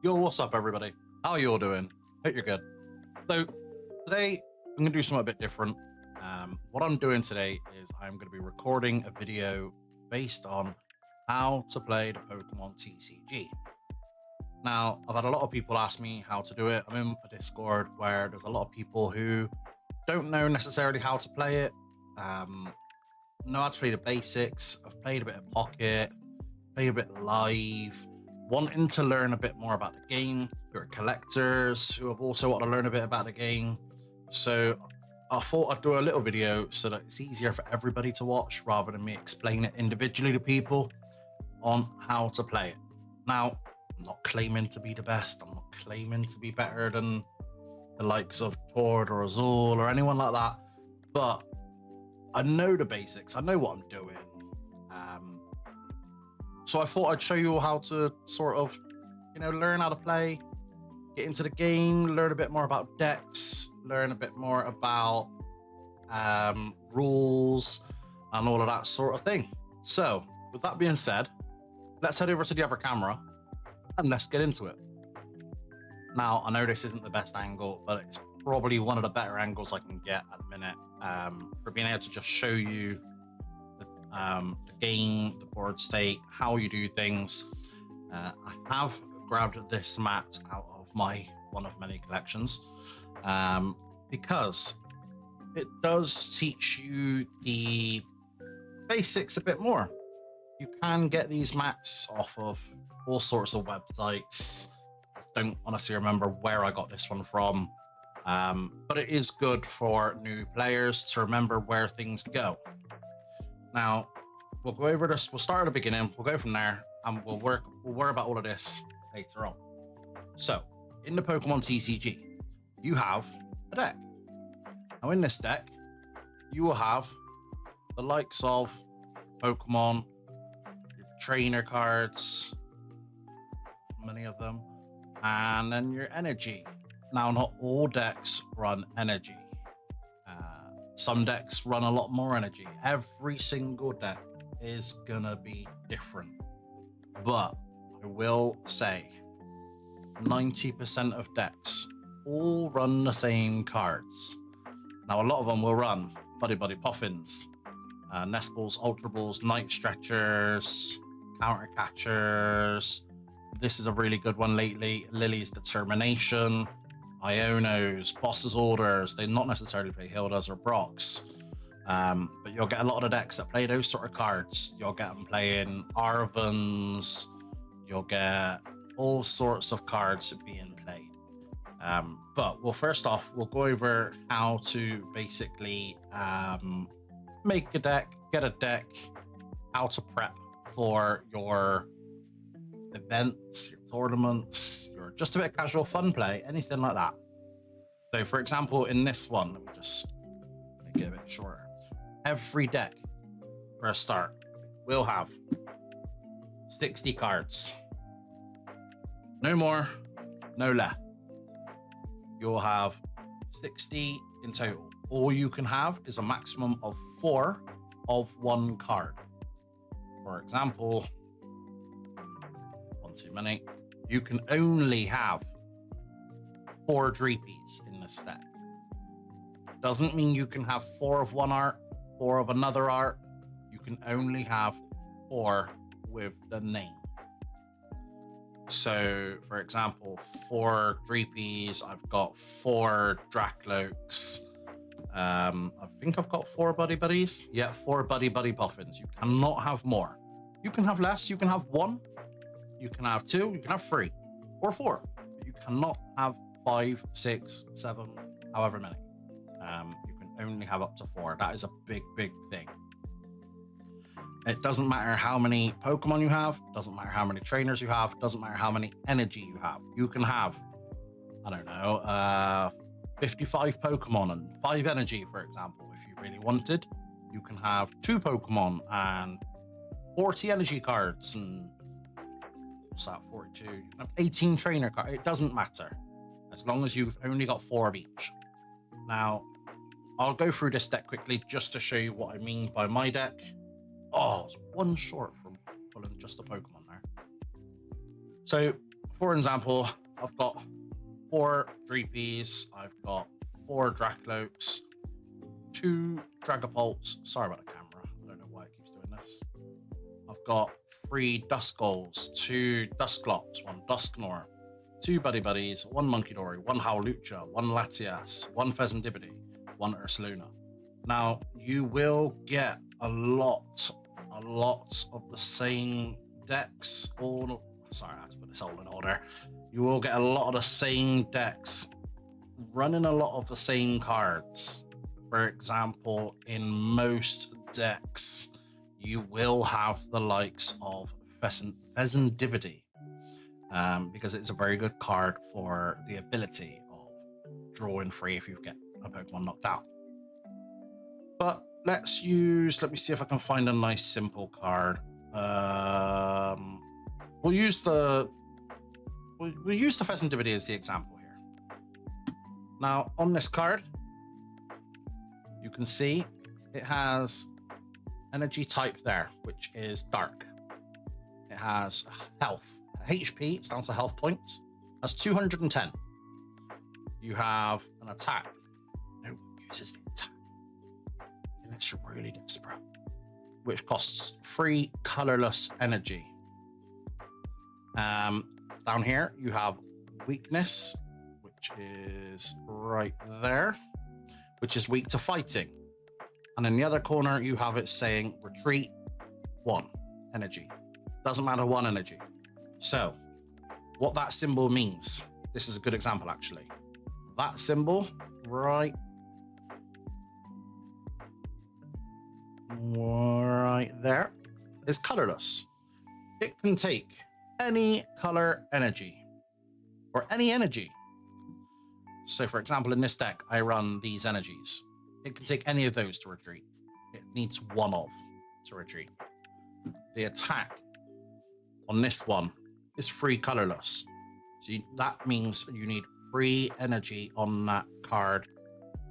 Yo, what's up, everybody? How are you all doing? Hope you're good. So, today I'm going to do something a bit different. What I'm doing today is I'm going to be recording a video based on how to play the Pokemon TCG. Now, I've had a lot of people ask me how to do it. I'm in a Discord where there's a lot of people who don't know necessarily how to play it, know how to play the basics. I've played a bit of Pocket, played a bit live, wanting to learn a bit more about the game. There are collectors who have also want to learn a bit about the game. So I thought I'd do a little video so that it's easier for everybody to watch rather than me explain it individually to people on how to play it. Now, I'm not claiming to be the best. I'm not claiming to be better than the likes of Tord or Azul or anyone like that. But I know the basics. I know what I'm doing. So I thought I'd show you how to sort of, learn how to play, get into the game, learn a bit more about decks, learn a bit more about rules and all of that sort of thing. So with that being said, let's head over to the other camera and let's get into it. Now, I know this isn't the best angle, but it's probably one of the better angles I can get at the minute for being able to just show you the game, the board state, how you do things. I have grabbed this mat out of my one of many collections because it does teach you the basics a bit more. You can get these mats off of all sorts of websites. I don't honestly remember where I got this one from, but it is good for new players to remember where things go. Now, we'll go over this. We'll start at the beginning. We'll go from there, and we'll worry about all of this later on. So, in the Pokemon TCG, you have a deck. Now, in this deck, you will have the likes of Pokemon, your trainer cards, many of them, and then your energy. Now, not all decks run energy. Some decks run a lot more energy. Every single deck is gonna be different. But I will say 90% of decks all run the same cards. Now, a lot of them will run Buddy Puffins, Nest Balls, Ultra Balls, Night Stretchers, Counter Catchers. This is a really good one lately. Lily's Determination, Ionos, Boss's Orders. They not necessarily play Hildas or Brocks, but you'll get a lot of the decks that play those sort of cards. You'll get them playing Arvans. You'll get all sorts of cards being played. But first off, we'll go over how to basically make a deck, get a deck, how to prep for your events, your tournaments, your just a bit of casual fun play, anything like that. So for example, in this one, let me just make it a bit shorter. Every deck for a start will have 60 cards. No more, no less. You'll have 60 in total. All you can have is a maximum of 4 of one card. For example, too many. You can only have 4 Dreepies in this deck. Doesn't mean you can have 4 of one art, 4 of another art. You can only have 4 with the name. So, for example, 4 Dreepies. I've got 4 Dracloaks. I think I've got 4 Buddy Buddies. Yeah, 4 Buddy Puffins. You cannot have more. You can have less. You can have 1. You can have 2, you can have 3 or 4. But you cannot have 5, 6, 7, however many. You can only have up to 4. That is a big thing. It doesn't matter how many Pokemon you have, doesn't matter how many trainers you have, doesn't matter how many energy you have. You can have, 55 Pokemon and 5 energy, for example, if you really wanted. You can have 2 Pokemon and 40 energy cards and 42. You can have 18 trainer cards. It doesn't matter as long as you've only got 4 of each. Now, I'll go through this deck quickly just to show you what I mean by my deck. Oh, it's 1 short from pulling just a Pokemon there. So for example, I've got 4 Dreepies, I've got 4 Dracloaks, 2 Dragapults. Sorry about the camera. I don't know why it keeps doing this. I've got 3 Duskulls, 2 Dusklops, 1 Dusknor, 2 Buddy Buddies, 1 Munkidori, 1 Howlucha, 1 Latias, 1 Fezandibity, 1 Ursaluna. Now, you will get a lot of the same decks. Sorry, I have to put this all in order. You will get a lot of the same decks running a lot of the same cards. For example, in most decks, you will have the likes of Fezandibity, because it's a very good card for the ability of drawing free if you get a Pokemon knocked out. But let me see if I can find a nice simple card. We'll use the Fezandibity as the example here. Now, on this card, you can see it has energy type there, which is dark. It has health, HP, it stands for health points, has 210. You have an attack. No one uses the attack unless you're really desperate, which costs 3 colorless energy. Down here, you have weakness, which is right there, which is weak to fighting. And in the other corner, you have it saying retreat 1 energy. Doesn't matter, 1 energy. So what that symbol means, this is a good example actually. That symbol right there is colorless. It can take any color energy or any energy. So for example, in this deck, I run these energies. It can take any of those to retreat. It needs 1 of to retreat. The attack on this one is 3 colorless. So that means you need 3 energy on that card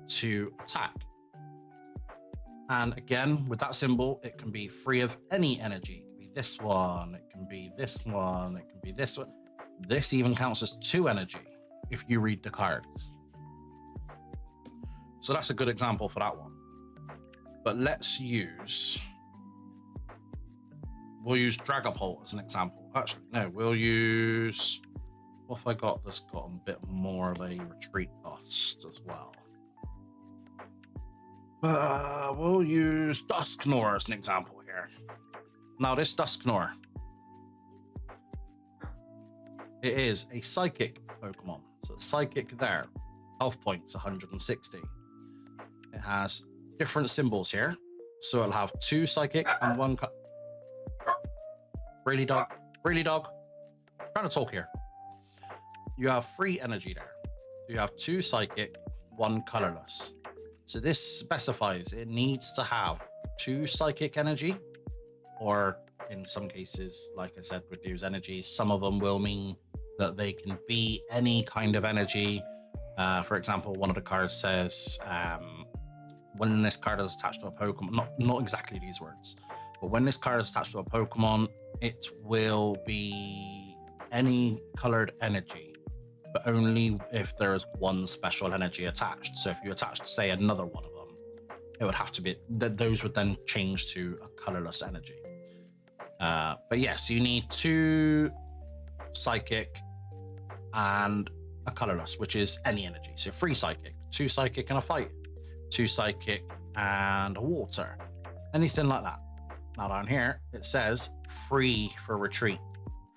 to attack. And again, with that symbol, it can be free of any energy. It can be this one, it can be this one, it can be this one. This even counts as 2 energy if you read the cards. So that's a good example for that one. But we'll use Dragapult as an example. Actually, no, we'll use, what have I got that's got a bit more of a retreat cost as well? We'll use Dusknor as an example here. Now this Dusknor, it is a psychic Pokemon. So psychic there, health points 160. It has different symbols here. So it'll have 2 psychic and 1 Really dog. I'm trying to talk here. You have 3 energy there. You have 2 psychic, 1 colorless. So this specifies it needs to have 2 psychic energy, or in some cases, like I said, with these energies, some of them will mean that they can be any kind of energy. For example, one of the cards says, when this card is attached to a Pokemon, not exactly these words, but when this card is attached to a Pokemon, it will be any colored energy, but only if there is 1 special energy attached. So if you attached, say, another one of them, it would have to be that those would then change to a colorless energy. But yes, you need 2 psychic and a colorless, which is any energy. So 3 psychic, 2 psychic and a fight, 2 psychic and a water, anything like that. Now down here, it says free for retreat,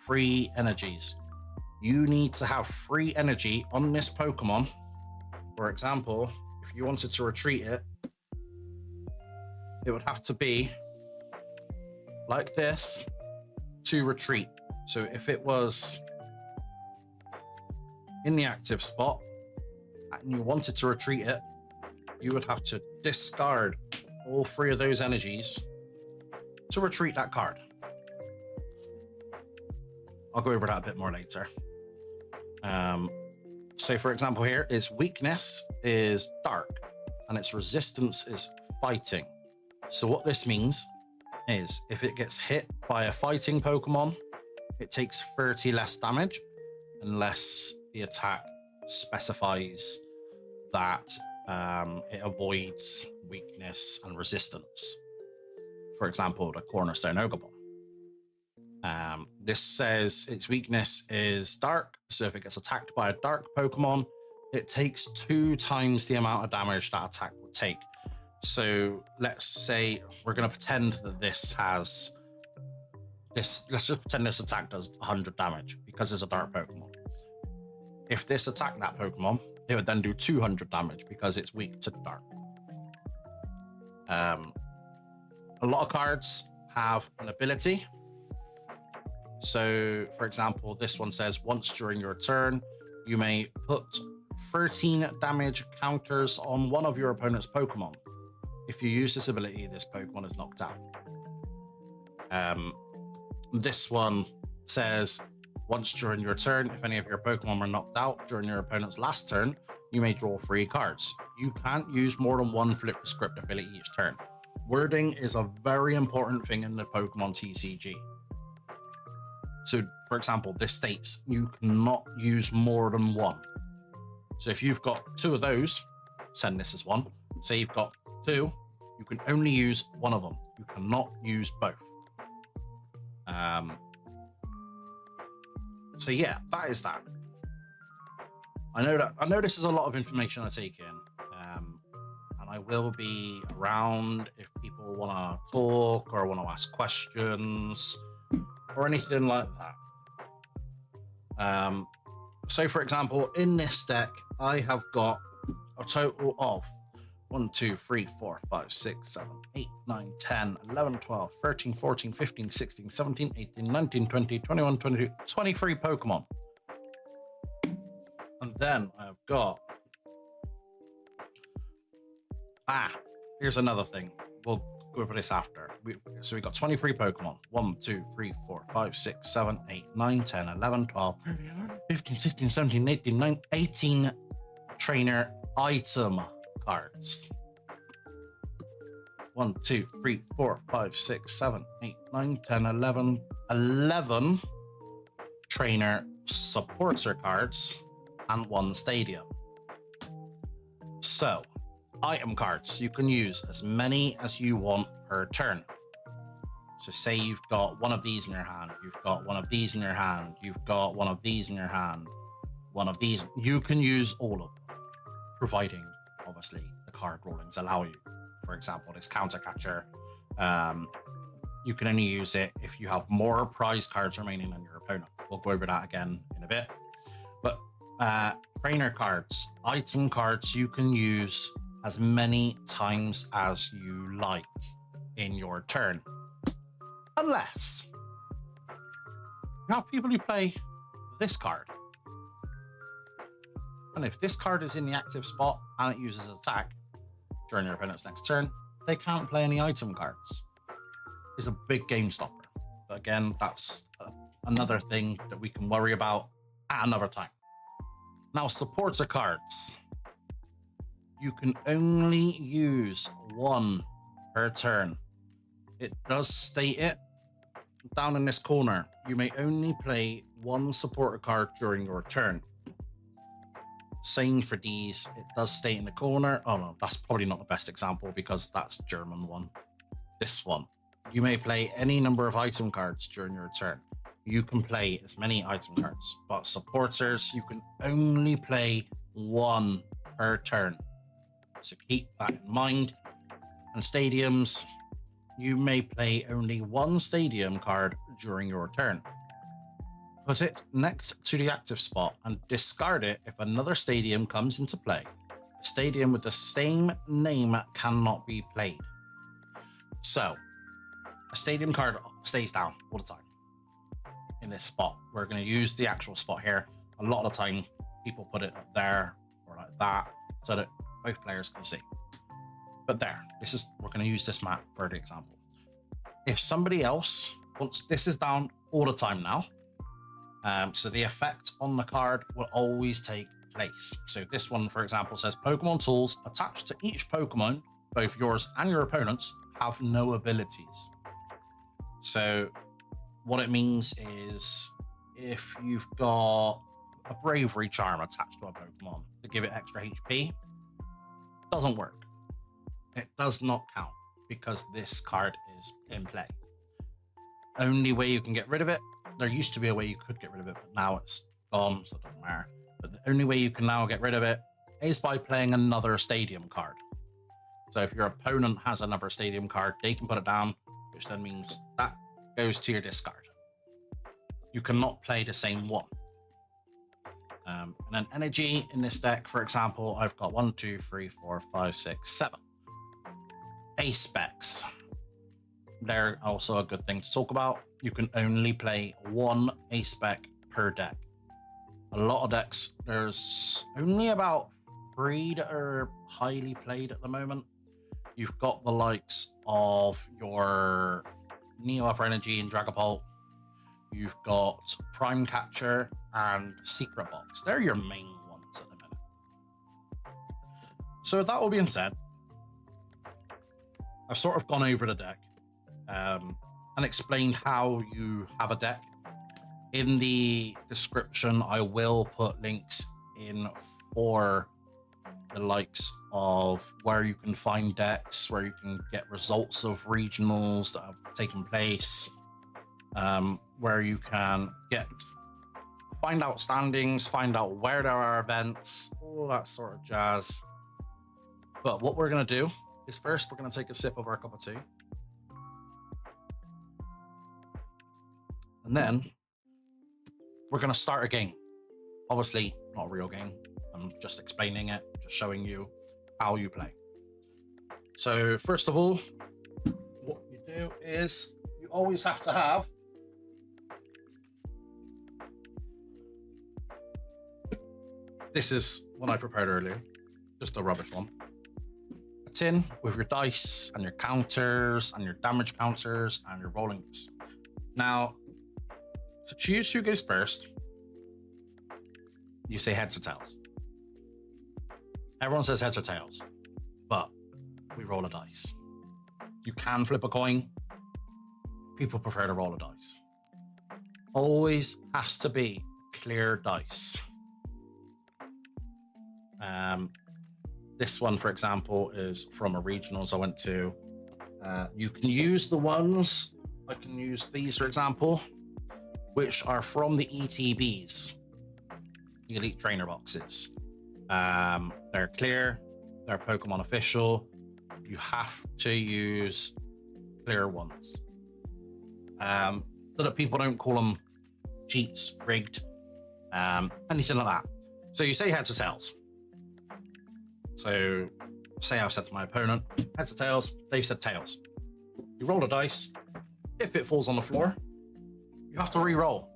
3 energies. You need to have 3 energy on this Pokemon. For example, if you wanted to retreat it, it would have to be like this to retreat. So if it was in the active spot and you wanted to retreat it, you would have to discard all 3 of those energies to retreat that card. I'll go over that a bit more later. So for example here, its weakness is dark and its resistance is fighting. So what this means is if it gets hit by a fighting Pokemon, it takes 30 less damage. unless the attack specifies that it avoids weakness and resistance. For example, the Cornerstone Ogre. This says its weakness is dark, so if it gets attacked by a dark Pokemon, it takes 2 times the amount of damage that attack would take. So let's say we're going to pretend that this has this. Let's just pretend this attack does 100 damage because it's a dark Pokemon. If this attacked that Pokemon, it would then do 200 damage because it's weak to dark. A lot of cards have an ability. So, for example, this one says once during your turn, you may put 13 damage counters on one of your opponent's Pokemon. If you use this ability, this Pokemon is knocked out. This one says once during your turn, if any of your Pokemon were knocked out during your opponent's last turn, you may draw 3 cards. You can't use more than 1 flip the script ability each turn. Wording is a very important thing in the Pokemon TCG. So, for example, this states you cannot use more than 1. So if you've got 2 of those, send this as 1. Say you've got 2, you can only use 1 of them. You cannot use both. So yeah, that is that. I know this is a lot of information I take in, and I will be around if people want to talk or want to ask questions or anything like that. So for example, in this deck, I have got a total of 1, 2, 3, 4, 5, 6, 7, 8, 9, 10, 11, 12, 13, 14, 15, 16, 17, 18, 19, 20, 21, 22, 23 Pokemon. And then I've got... here's another thing. We'll go over this after. So we got 23 Pokemon. 1, 2, 3, 4, 5, 6, 7, 8, 9, 10, 11, 12, 15, 16, 17, 18, 18 trainer item cards. 1, 2, 3, 4, 5, 6, 7, 8, 9, 10, 11 trainer supporter cards and 1 stadium. So, item cards, you can use as many as you want per turn. So say you've got 1 of these in your hand, you've got 1 of these in your hand, you've got 1 of these in your hand, 1 of these, you can use all of them, providing obviously the card rollings allow you. For example, this counter catcher, you can only use it if you have more prize cards remaining than your opponent. We'll go over that again in a bit. But trainer cards, item cards, you can use as many times as you like in your turn. Unless you have people who play this card. And if this card is in the active spot and it uses attack during your opponent's next turn, they can't play any item cards. It's a big game stopper. But again, that's another thing that we can worry about at another time. Now, supporter cards. You can only use 1 per turn. It does state it down in this corner. You may only play 1 supporter card during your turn. Same for these. It does state in the corner. Oh no, that's probably not the best example because that's German one. This one. You may play any number of item cards during your turn. You can play as many item cards, but supporters, you can only play 1 per turn. So keep that in mind. And stadiums, you may play only 1 stadium card during your turn. Put it next to the active spot and discard it if another stadium comes into play. A stadium with the same name cannot be played. So, a stadium card stays down all the time in this spot. We're going to use the actual spot here. A lot of the time, people put it up there or like that so that both players can see. But there, we're going to use this map for the example. If somebody else wants, this is down all the time now. So the effect on the card will always take place. So this one, for example, says Pokemon tools attached to each Pokemon, both yours and your opponent's, have no abilities. So what it means is if you've got a bravery charm attached to a Pokemon to give it extra HP, doesn't work. It does not count because this card is in play. Only way you can get rid of it, there used to be a way you could get rid of it, but now it's gone, so it doesn't matter. But the only way you can now get rid of it is by playing another stadium card. So if your opponent has another stadium card, they can put it down, which then means that goes to your discard. You cannot play the same one. And then energy in this deck, for example, I've got 1, 2, 3, 4, 5, 6, 7. Ace specs. They're also a good thing to talk about. You can only play one ace spec per deck. A lot of decks, there's only about 3 that are highly played at the moment. You've got the likes of your Neo Upper Energy and Dragapult. You've got Prime Catcher and Secret Box. They're your main ones at the minute. So with that all being said, I've sort of gone over the deck and explained how you have a deck. In the description, I will put links in for the likes of where you can find decks, where you can get results of regionals that have taken place, where you can find out standings, find out where there are events, all that sort of jazz. But what we're going to do is first, we're going to take a sip of our cup of tea. And then we're going to start a game. Obviously, not a real game. I'm just explaining it, just showing you how you play. So first of all, what you do is you always have to have this is one I prepared earlier, just a rubbish one. A tin with your dice and your counters and your damage counters and your rollings. Now, to choose who goes first, you say heads or tails. Everyone says heads or tails, but we roll a dice. You can flip a coin. People prefer to roll a dice. Always has to be clear dice. This one, for example, is from a regionals I went to. You can use the ones, I can use these, for example, which are from the ETBs, the Elite Trainer boxes. They're clear, they're Pokemon official. You have to use clear ones. So that people don't call them cheats, rigged, anything like that. So you say heads or tails. So say I've said to my opponent, heads or tails, they've said tails. You roll a dice. If it falls on the floor, you have to re-roll.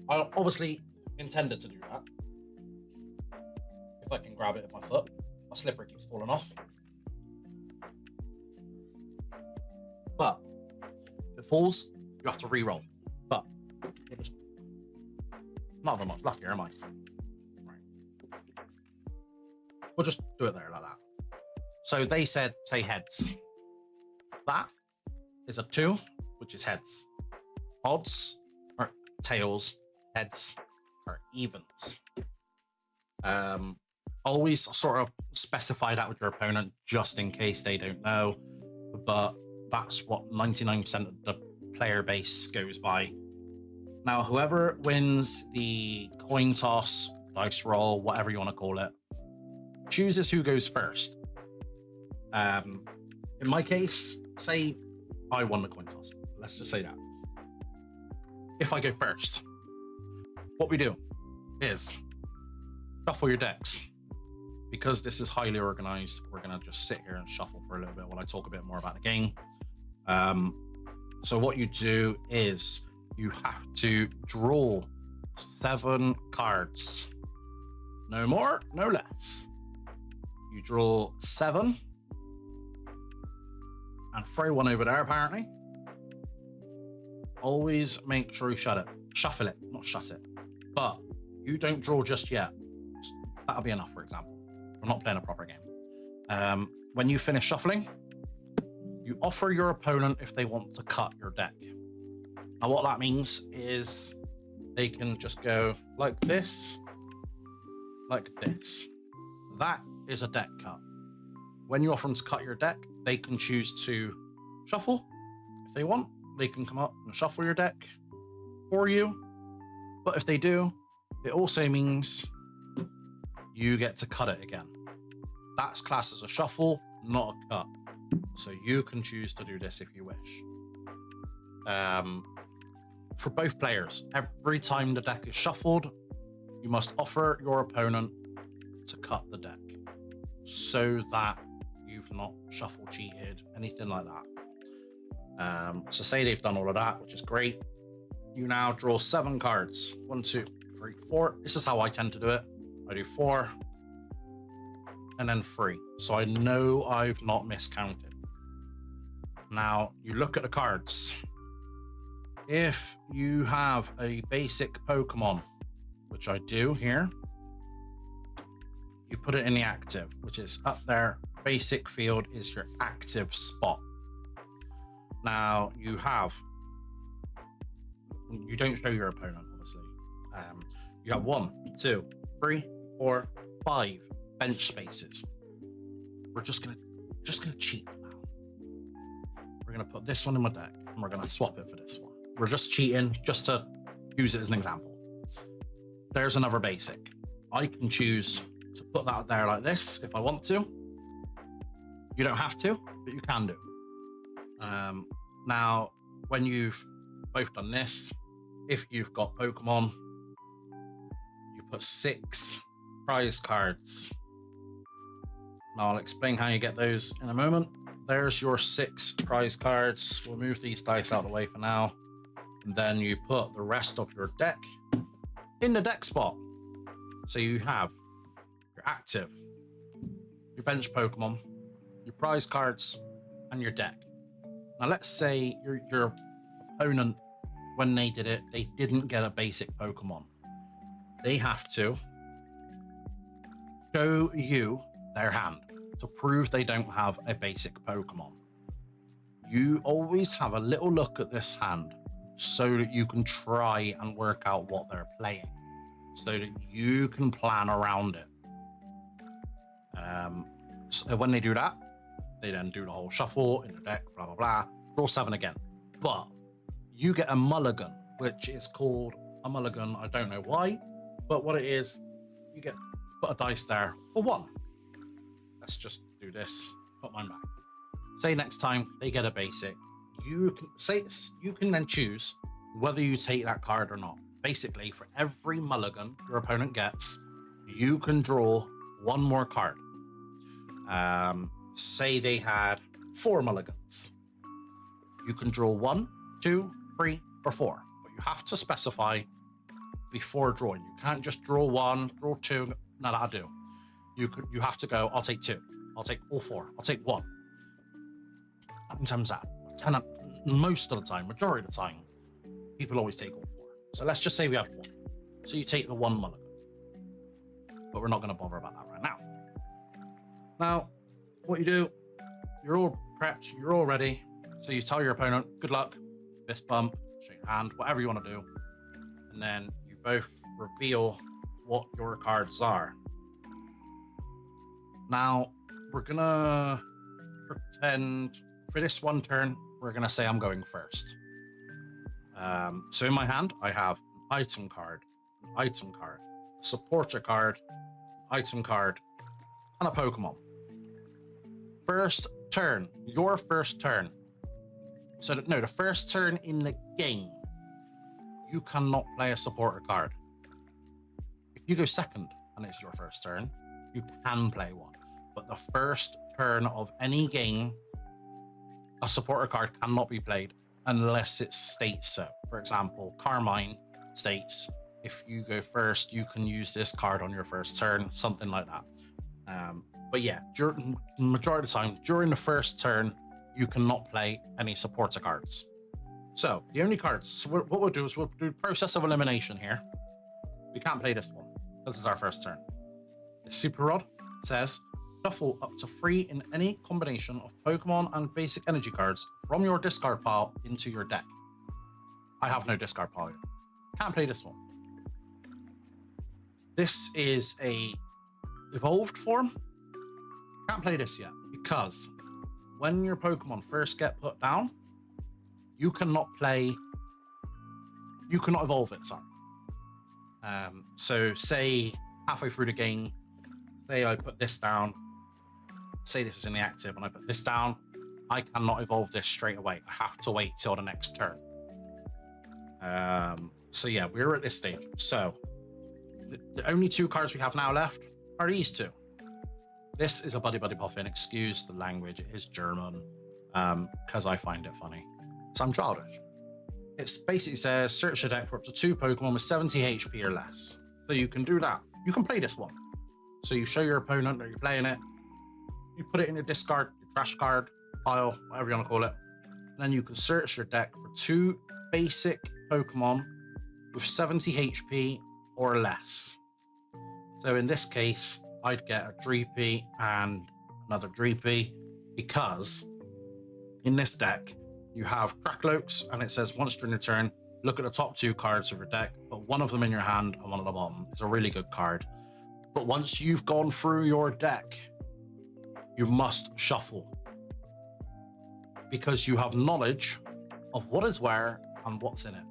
I obviously intended to do that. If I can grab it with my foot, my slipper keeps falling off. But if it falls, you have to re-roll. But it just not very much luckier, am I? Right. We'll just do it there like that. So they said, say heads. That is a 2, which is heads. Odds are tails, heads are evens. Always sort of specify that with your opponent just in case they don't know, but that's what 99% of the player base goes by. Now, whoever wins the coin toss, dice roll, whatever you want to call it, chooses who goes first. In my case, say I won the coin toss. Let's just say that. If I go first, what we do is shuffle your decks. Because this is highly organized, we're going to just sit here and shuffle for a little bit while I talk a bit more about the game. So what you do is you have to draw 7 cards. No more, no less. You draw 7 and throw one over there, apparently. Always make sure you shuffle it, not shut it. But you don't draw just yet. That'll be enough, for example. We're not playing a proper game. When you finish shuffling, you offer your opponent if they want to cut your deck. Now, what that means is they can just go like this, like this. That is a deck cut. When you offer them to cut your deck, they can choose to shuffle if they want. They can come up and shuffle your deck for you. But if they do, it also means you get to cut it again. That's classed as a shuffle, not a cut. So you can choose to do this if you wish. For both players, every time the deck is shuffled, you must offer your opponent to cut the deck so that you've not shuffle cheated, anything like that. So say they've done all of that, which is great. You now draw 7 cards. 1, 2, 3, 4. This is how I tend to do it. I do 4 and then 3. So I know I've not miscounted. Now you look at the cards. If you have a basic Pokemon, which I do here, you put it in the active, which is up there. Basic field is your active spot. Now you don't show your opponent, obviously. You have 1, 2, 3, 4, 5 bench spaces. We're just gonna cheat for now. We're gonna put this one in my deck and we're gonna swap it for this one. We're just cheating just to use it as an example. There's another basic. I can choose to put that there like this if I want to. You don't have to, but you can do. Now, when you've both done this, if you've got Pokemon, you put 6 prize cards. Now I'll explain how you get those in a moment. There's your 6 prize cards. We'll move these dice out of the way for now. And then you put the rest of your deck in the deck spot. So you have your active, your bench Pokemon, your prize cards, and your deck. Now let's say your opponent, when they did it, they didn't get a basic Pokemon. They have to show you their hand to prove they don't have a basic Pokemon. You always have a little look at this hand so that you can try and work out what they're playing, so that you can plan around it. So when they do that, they then do the whole shuffle in the deck, blah, blah, blah, draw 7 again. But you get a mulligan, which is called a mulligan. I don't know why, but what it is, you get put a dice there for 1. Let's just do this, put mine back. Say next time they get a basic, you can then choose whether you take that card or not. Basically, for every mulligan your opponent gets, you can draw 1 more card. Say they had 4 mulligans. You can draw 1, 2, 3, or 4, but you have to specify before drawing. You can't just draw 1, draw 2. No, that'll do. You have to go, I'll take 2. I'll take all 4. I'll take 1. How many times that? 10, most of the time, majority of the time, people always take all 4. So let's just say we have 1. So you take the 1 mulligan. But we're not going to bother about that right now. Now, what you do, you're all prepped, you're all ready. So you tell your opponent, good luck, fist bump, shake your hand, whatever you want to do. And then you both reveal what your cards are. Now, we're going to pretend for this one turn, we're going to say I'm going first. So in my hand, I have an item card, a supporter card, item card, and a Pokemon. First turn, your first turn. So the first turn in the game, you cannot play a supporter card. If you go second and it's your first turn, you can play one. But the first turn of any game, a supporter card cannot be played unless it states so. For example, Carmine states, if you go first, you can use this card on your first turn, something like that. But yeah, during majority of the time, during the first turn, you cannot play any supporter cards. So the only cards, so what we'll do is we'll do process of elimination here. We can't play this one. This is our first turn. The Super Rod says, shuffle up to 3 in any combination of Pokemon and basic energy cards from your discard pile into your deck. I have no discard pile here. Can't play this one. This is a evolved form. Can't play this yet because when your Pokemon first get put down, you cannot evolve it, sorry. So say halfway through the game, say I put this down, say this is in the active and I put this down, I cannot evolve this straight away. I have to wait till the next turn. So yeah, we're at this stage. So the only two cards we have now left are these two. This is a Buddy Buddy Puffin. Excuse the language, it is German, because I find it funny. So I'm childish. It basically says search your deck for up to 2 Pokemon with 70 HP or less. So you can do that. You can play this one. So you show your opponent that you're playing it. You put it in your discard, your trash card pile, whatever you want to call it. And then you can search your deck for 2 basic Pokemon with 70 HP or less. So in this case, I'd get a Dreepy and another Dreepy because in this deck, you have Crackloaks and it says once during your turn, look at the top 2 cards of your deck, put one of them in your hand and one at the bottom. It's a really good card. But once you've gone through your deck, you must shuffle because you have knowledge of what is where and what's in it.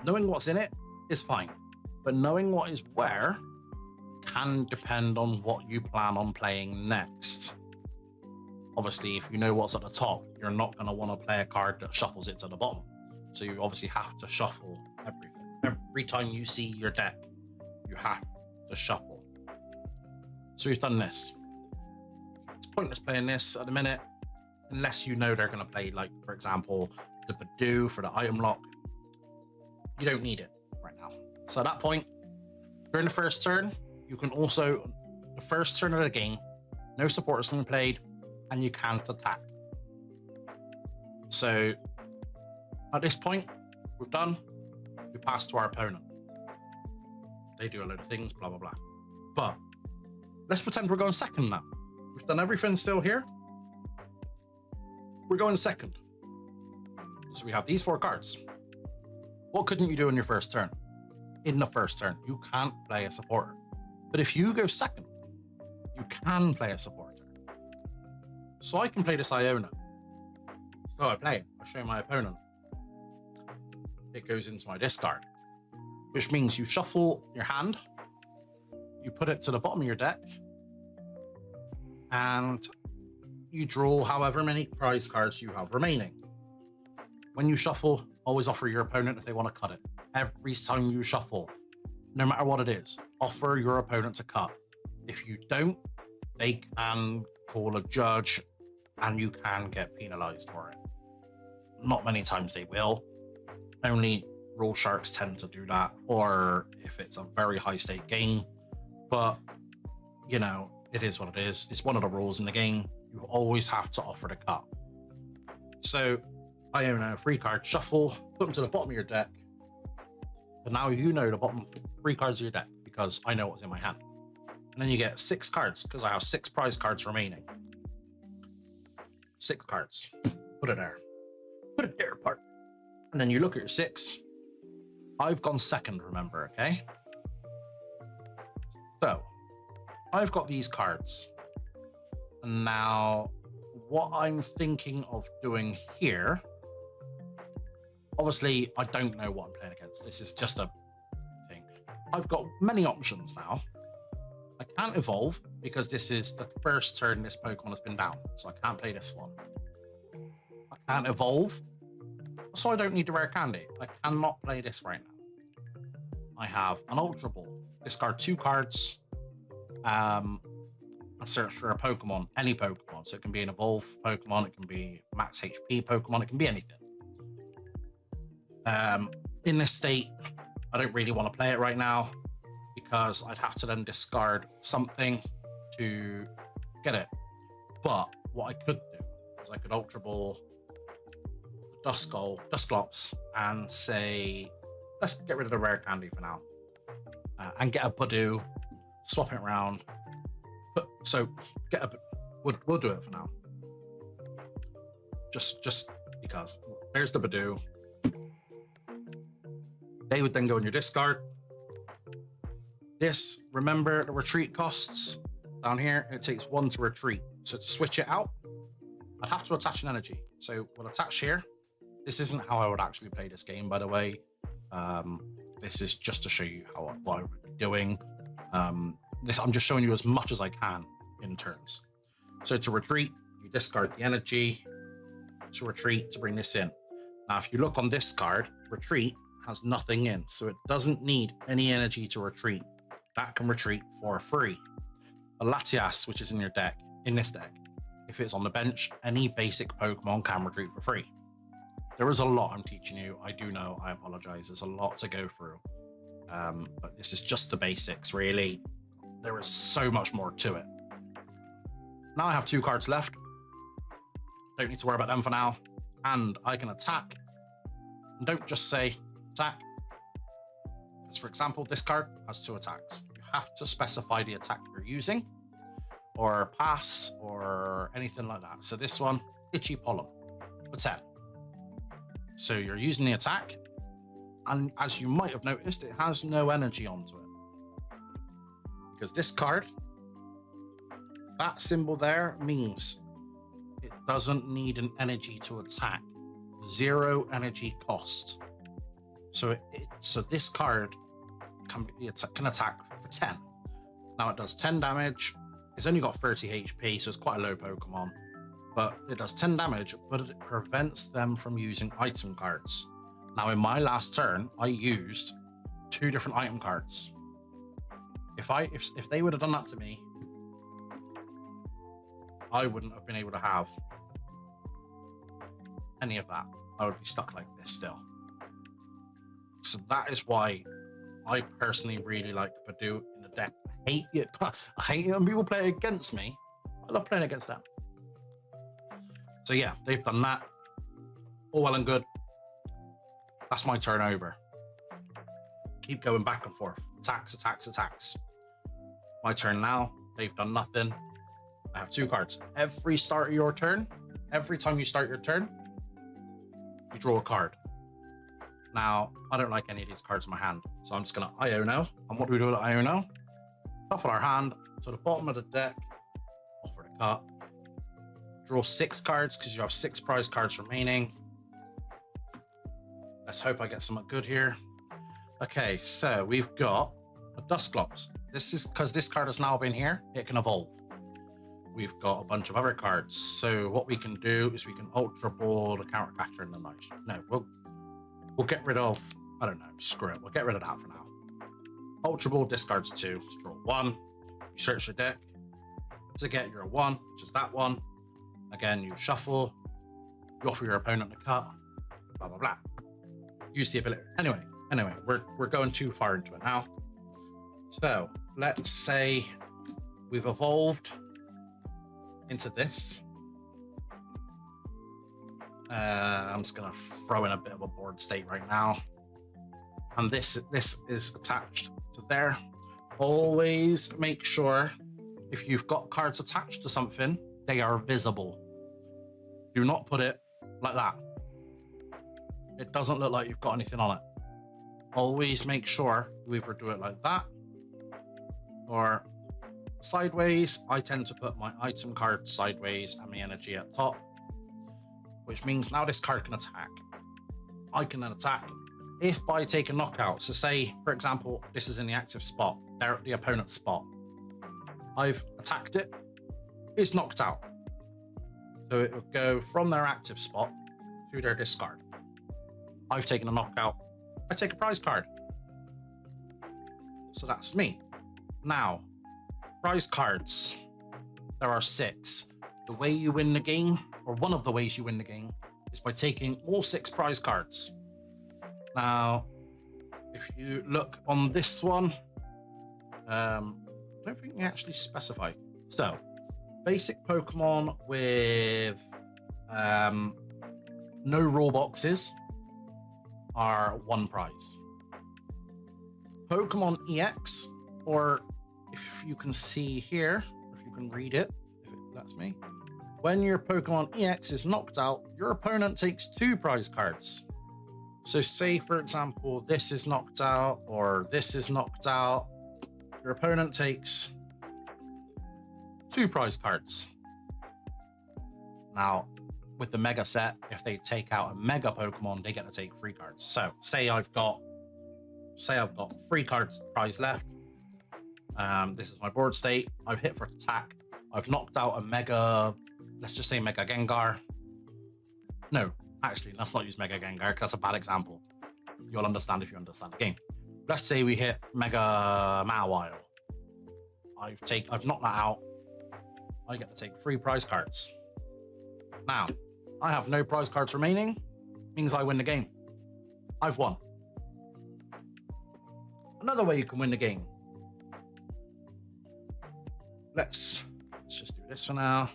Knowing what's in it is fine, but knowing what is where can depend on what you plan on playing next. Obviously, if you know what's at the top, you're not going to want to play a card that shuffles it to the bottom. So you obviously have to shuffle everything. Every time you see your deck, you have to shuffle. So we've done this. It's pointless playing this at the minute, unless you know they're going to play, like, for example, the Badoo for the item lock. You don't need it right now. So at that point, during the first turn, you can also, the first turn of the game, no support is going to be played, and you can't attack. So at this point, we've done, we pass to our opponent. They do a load of things, blah, blah, blah. But let's pretend we're going second now. We've done everything still here. We're going second. So we have these 4 cards. What couldn't you do in your first turn? In the first turn, you can't play a supporter. But if you go second, you can play a supporter. So I can play this Iona. So I play it. I show my opponent. It goes into my discard, which means you shuffle your hand, you put it to the bottom of your deck, and you draw however many prize cards you have remaining. When you shuffle, always offer your opponent if they want to cut it. Every time you shuffle, no matter what it is, offer your opponent to cut. If you don't, they can call a judge and you can get penalized for it. Not many times they will. Only rule sharks tend to do that, or if it's a very high stake game. But, you know, it is what it is. It's one of the rules in the game. You always have to offer the cut. So I own a 3 card shuffle, put them to the bottom of your deck. But now you know the bottom 3 cards of your deck because I know what's in my hand. And then you get 6 cards because I have 6 prize cards remaining. 6 cards. Put it there. Put it there, partner. And then you look at your 6. I've gone second, remember, okay? So, I've got these cards. And now, what I'm thinking of doing here, obviously, I don't know what I'm playing against. This is just a thing. I've got many options now. I can't evolve because this is the first turn this Pokemon has been down. So I can't play this one. I can't evolve, so I don't need the rare candy. I cannot play this right now. I have an Ultra Ball. Discard 2 cards. And search for a Pokemon, any Pokemon. So it can be an evolve Pokemon, it can be max HP Pokemon, it can be anything. In this state, I don't really want to play it right now because I'd have to then discard something to get it. But what I could do is I could Ultra Ball Dusclops and say, let's get rid of the rare candy for now. And get a Badoo, swap it around. So get a, we'll do it for now. Just because. There's the Badoo. They would then go in your discard. This, remember the retreat costs down here, it takes 1 to retreat. So to switch it out, I'd have to attach an energy. So we'll attach here. This isn't how I would actually play this game, by the way. This is just to show you what I would be doing. I'm just showing you as much as I can in turns. So to retreat, you discard the energy. To retreat, to bring this in. Now, if you look on this card, retreat has nothing in, so it doesn't need any energy to retreat. That can retreat for free. A Latias, which is in your deck, in this deck, if it's on the bench, any basic Pokemon can retreat for free. There is a lot I'm teaching you. I do know, I apologize. There's a lot to go through. But this is just the basics, really. There is so much more to it. Now I have 2 cards left. Don't need to worry about them for now. And I can attack. And don't just say attack. Because for example, this card has 2 attacks. You have to specify the attack you're using, or pass, or anything like that. So this one, Itchy Pollen for 10. So you're using the attack, and as you might have noticed, it has no energy onto it. Because this card, that symbol there means it doesn't need an energy to attack. 0 energy cost. So this card can attack for 10. Now it does 10 damage. It's only got 30 HP, so it's quite a low Pokemon. But it does 10 damage, but it prevents them from using item cards. Now in my last turn, I used 2 different item cards. If they would have done that to me, I wouldn't have been able to have any of that. I would be stuck like this still. So that is why I personally really like Badoo in the deck. I hate it. I hate it when people play against me. I love playing against them. So yeah, they've done that. All well and good. That's my turn over. Keep going back and forth. Attacks, attacks, attacks. My turn now. They've done nothing. I have 2 cards. Every start of your turn, every time you start your turn, you draw a card. Now, I don't like any of these cards in my hand, so I'm just going to Iono. And what do we do with Iono? Shuffle our hand to the bottom of the deck, offer the cut. Draw 6 cards because you have 6 prize cards remaining. Let's hope I get something good here. Okay, so we've got a Dusclops. This is because this card has now been here, it can evolve. We've got a bunch of other cards. So what we can do is we can Ultra Ball the Counter Catcher and the Night. No, we'll get rid of, I don't know, screw it. We'll get rid of that for now. Ultra Ball discards 2 to draw 1. You search your deck to get your 1, which is that one. Again, you shuffle, you offer your opponent a cut, blah, blah, blah. Use the ability. Anyway, we're going too far into it now. So let's say we've evolved into this. I'm just going to throw in a bit of a board state right now. And this is attached to there. Always make sure if you've got cards attached to something, they are visible. Do not put it like that. It doesn't look like you've got anything on it. Always make sure you either do it like that or sideways. I tend to put my item card sideways and my energy at top, which means now this card can attack. I can then attack if I take a knockout. So say, for example, this is in the active spot. They're at the opponent's spot. I've attacked it. It's knocked out. So it would go from their active spot through their discard. I've taken a knockout. I take a prize card. So that's me. Now, prize cards. There are 6. The way you win the game, or one of the ways you win the game, is by taking all 6 prize cards. Now, if you look on this one, I don't think they actually specify. So, basic Pokemon with no raw boxes are 1 prize. Pokemon EX, or if you can see here, if you can read it, if it lets me, when your Pokemon EX is knocked out, your opponent takes 2 prize cards. So say, for example, this is knocked out, or this is knocked out. your opponent takes 2 prize cards. Now, with the mega set, if they take out a mega Pokemon, they get to take 3 cards. So, say I've got 3 cards prize left. This is my board state. I've hit for attack. I've knocked out a mega, let's just say Mega Gengar. No, actually, let's not use Mega Gengar because that's a bad example. You'll understand if you understand the game. Let's say we hit Mega Mawile. I've knocked that out. I get to take 3 prize cards. Now, I have no prize cards remaining. Means I win the game. I've won. Another way you can win the game. Let's just do this for now.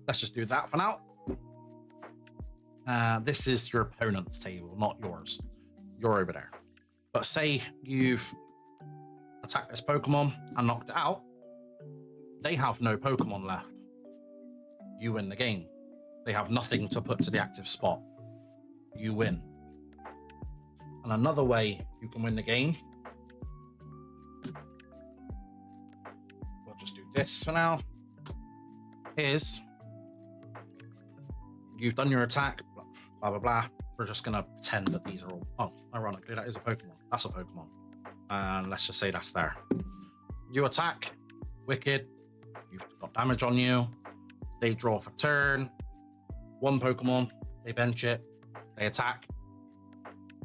Let's just do that for now. This is your opponent's table, not yours. You're over there. But say you've attacked this Pokemon and knocked it out. They have no Pokemon left. You win the game. They have nothing to put to the active spot. You win. And another way you can win the game, we'll just do this for now, is you've done your attack, blah, blah, blah. We're just going to pretend that these are all... Oh, ironically, that is a Pokemon. That's a Pokemon. And let's just say that's there. You attack, wicked, you've got damage on you, they draw for turn, 1 Pokemon, they bench it, they attack,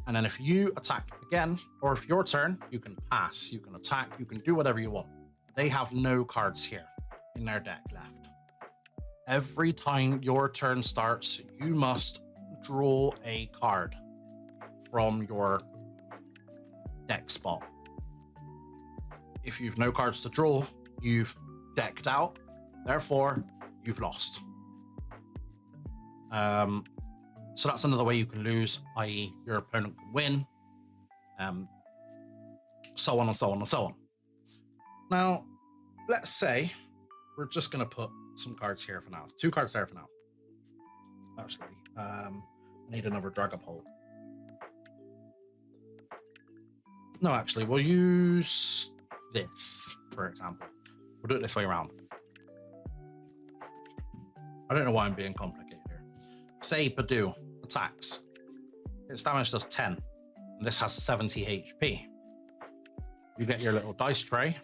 and then if you attack again, or if your turn, you can pass, you can attack, you can do whatever you want. They have no cards here in their deck left. Every time your turn starts, you must draw a card from your deck spot. If you've no cards to draw, you've decked out, therefore you've lost. So that's another way you can lose, i.e. your opponent can win, so on and so on and so on. Now, let's say we're just going to put some cards here for now. 2 cards there for now. Actually, I need another Dragapult. No, actually, we'll use this, for example. We'll do it this way around. I don't know why I'm being complicated here. Say Badoo attacks. Its damage does 10. And this has 70 HP. You get your little dice tray.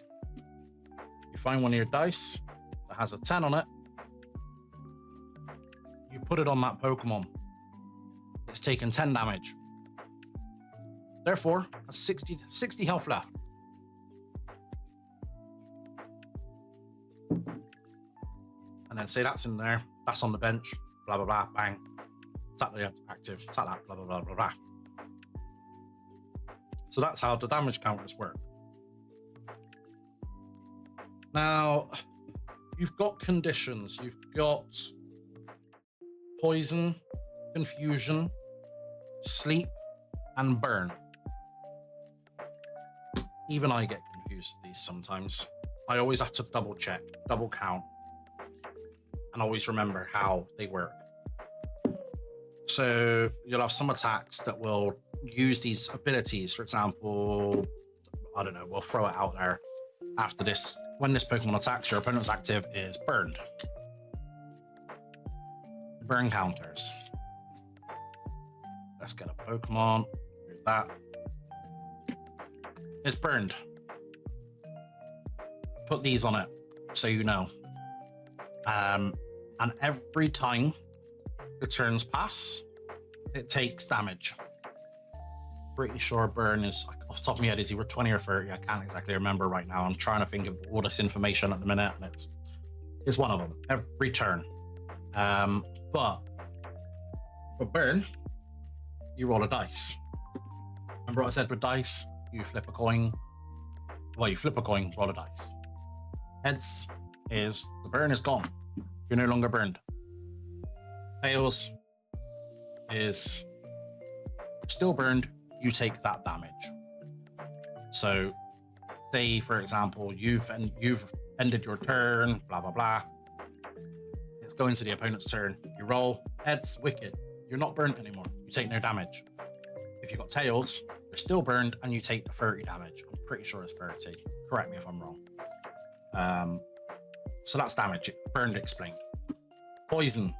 You find one of your dice that has a 10 on it. You put it on that Pokemon. It's taken 10 damage. Therefore, has 60 health left. And then say that's in there, that's on the bench, blah, blah, blah, bang. Attack the active, attack that, blah, blah, blah, blah, blah. So that's how the damage counters work. Now, you've got conditions. You've got poison, confusion, sleep, and burn. Even I get confused with these sometimes. I always have to double check, double count, and always remember how they work. So you'll have some attacks that will use these abilities. For example, I don't know, we'll throw it out there. After this, when this Pokemon attacks, your opponent's active is burned. Burn counters. Let's get a Pokemon. Do that. It's burned. Put these on it so you know. And every time the turns pass, it takes damage. Pretty sure burn is, off the top of my head, is either 20 or 30. I can't exactly remember right now. I'm trying to think of all this information at the minute, and it's one of them every turn. But for burn, you roll a dice. Remember what I said with dice? You flip a coin. Well, you flip a coin, roll a dice. Heads is the burn is gone. You're no longer burned. Tails is still burned. You take that damage. So, say for example, you've ended your turn. Blah blah blah. It's going to the opponent's turn. You roll heads, wicked. You're not burnt anymore. You take no damage. If you've got tails, they're still burned and you take the 30 damage. I'm pretty sure it's 30. Correct me if I'm wrong. So that's damage. Burned explained. Poison.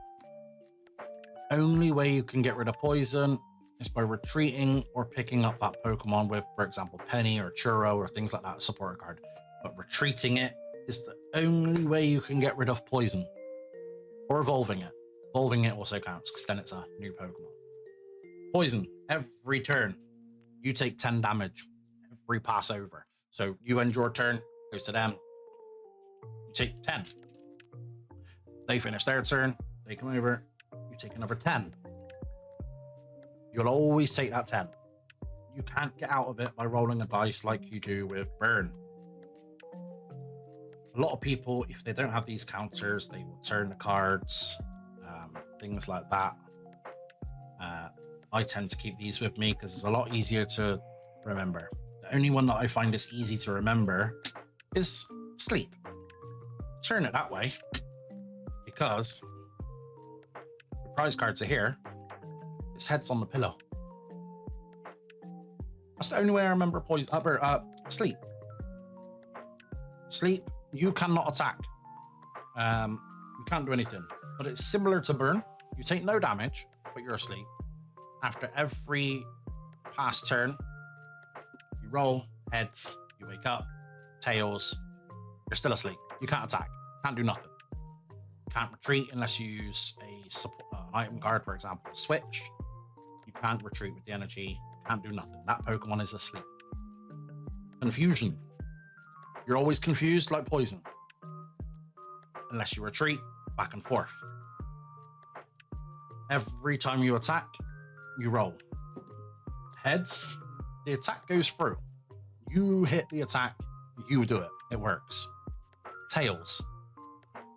Only way you can get rid of poison is by retreating or picking up that Pokemon with, for example, Penny or Churro or things like that, support card. But retreating it is the only way you can get rid of poison. Or evolving it. Evolving it also counts because then it's a new Pokemon. Poison. Every turn, you take 10 damage. Every pass over. So you end your turn, goes to them. You take 10. They finish their turn, they come over, you take another 10. You'll always take that 10. You can't get out of it by rolling a dice like you do with burn. A lot of people, if they don't have these counters, they will turn the cards, things like that. I tend to keep these with me because it's a lot easier to remember. The only one that I find is easy to remember is sleep. Turn it that way because the prize cards are here. His head's on the pillow. That's the only way I remember poison. Sleep. Sleep. You cannot attack. You can't do anything. But it's similar to burn. You take no damage, but you're asleep. After every past turn, you roll heads. You wake up. Tails. You're still asleep. You can't attack. Can't do nothing. Can't retreat unless you use a support, an item card, for example, switch. You can't retreat with the energy. Can't do nothing. That Pokemon is asleep. Confusion. You're always confused like poison. Unless you retreat back and forth. Every time you attack, you roll. Heads, the attack goes through. You hit the attack, you do it. It works. Tails,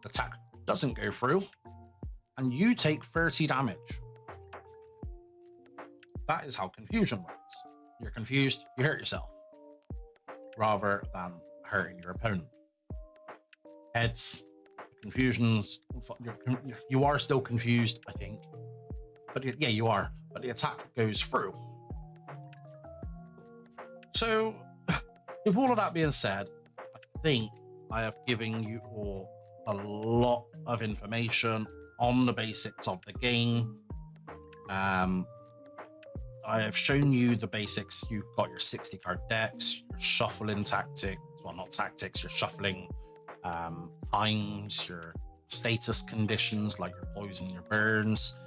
the attack doesn't go through, and you take 30 damage. That is how confusion works. You're confused, you hurt yourself, rather than hurting your opponent. Heads, confusions, you are still confused, I think. But yeah, you are. But the attack goes through. So, with all of that being said, I think I have given you all a lot of information on the basics of the game. I have shown you the basics. You've got your 60 card decks, your shuffling tactics, well, not tactics, your shuffling times, your status conditions like your poison, your burns.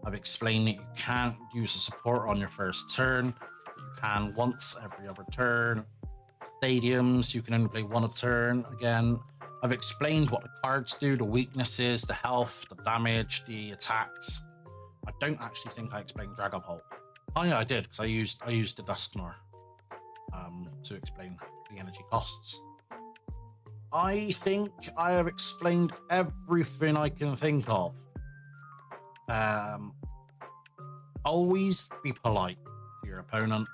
I've explained that you can't use a support on your first turn, but you can once every other turn. Stadiums, you can only play one a turn. Again, I've explained what the cards do, the weaknesses, the health, the damage, the attacks. I don't actually think I explained Dragapult. Oh yeah, I did, because I used the Dusknoir to explain the energy costs. I think I have explained everything I can think of. Always be polite to your opponent.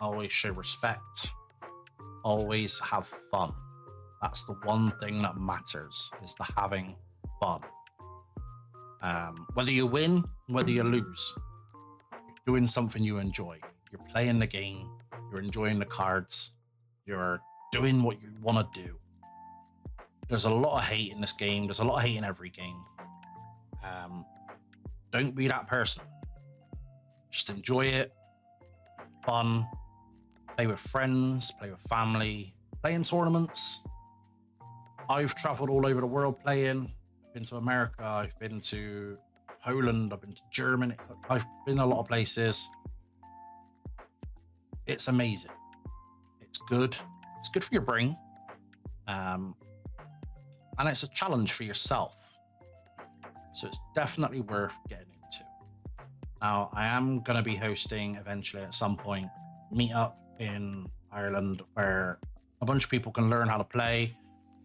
Always show respect. Always have fun. That's the one thing that matters, is the having fun. Whether you win, whether you lose, you're doing something you enjoy. You're playing the game. You're enjoying the cards. You're doing what you want to do. There's a lot of hate in this game. There's a lot of hate in every game. Don't be that person. Just enjoy it. Fun. Play with friends. Play with family. Play in tournaments. I've traveled all over the world playing. I've been to America. I've been to Poland. I've been to Germany. I've been a lot of places. It's amazing. It's good. It's good for your brain. And it's a challenge for yourself. So it's definitely worth getting into. Now, I am going to be hosting eventually at some point meetup in Ireland where a bunch of people can learn how to play.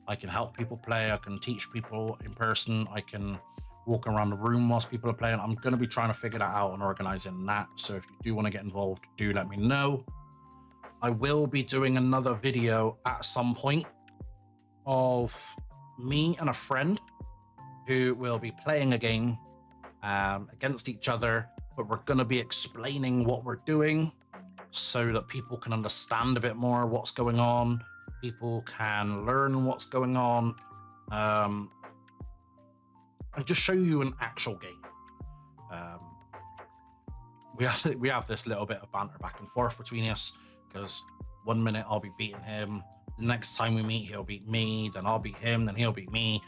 I can help people play. I can teach people in person. I can walk around the room whilst people are playing. I'm going to be trying to figure that out and organizing that. So if you do want to get involved, do let me know. I will be doing another video at some point of me and a friend who will be playing a game against each other but we're going to be explaining what we're doing so that people can understand a bit more what's going on. People can learn what's going on, and just show you an actual game. We have this little bit of banter back and forth between us, because 1 minute I'll be beating him, the next time we meet he'll beat me, then I'll beat him, then he'll beat me.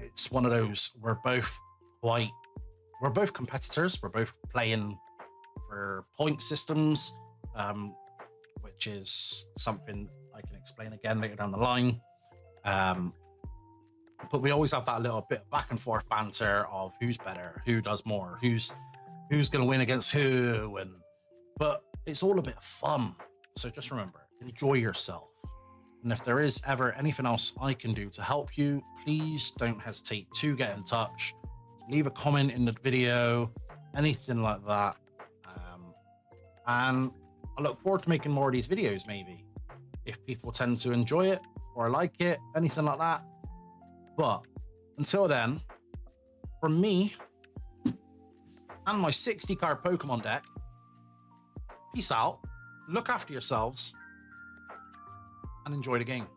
It's one of those, we're both competitors. We're both playing for point systems, which is something I can explain again later down the line. But we always have that little bit of back and forth banter of who's better, who does more, who's going to win against who, but it's all a bit of fun. So just remember, enjoy yourself. And if there is ever anything else I can do to help you, please don't hesitate to get in touch. Leave a comment in the video, anything like that. And I look forward to making more of these videos, maybe, if people tend to enjoy it or like it, anything like that. But until then, from me and my 60 card Pokemon deck, peace out, look after yourselves, and enjoy the game.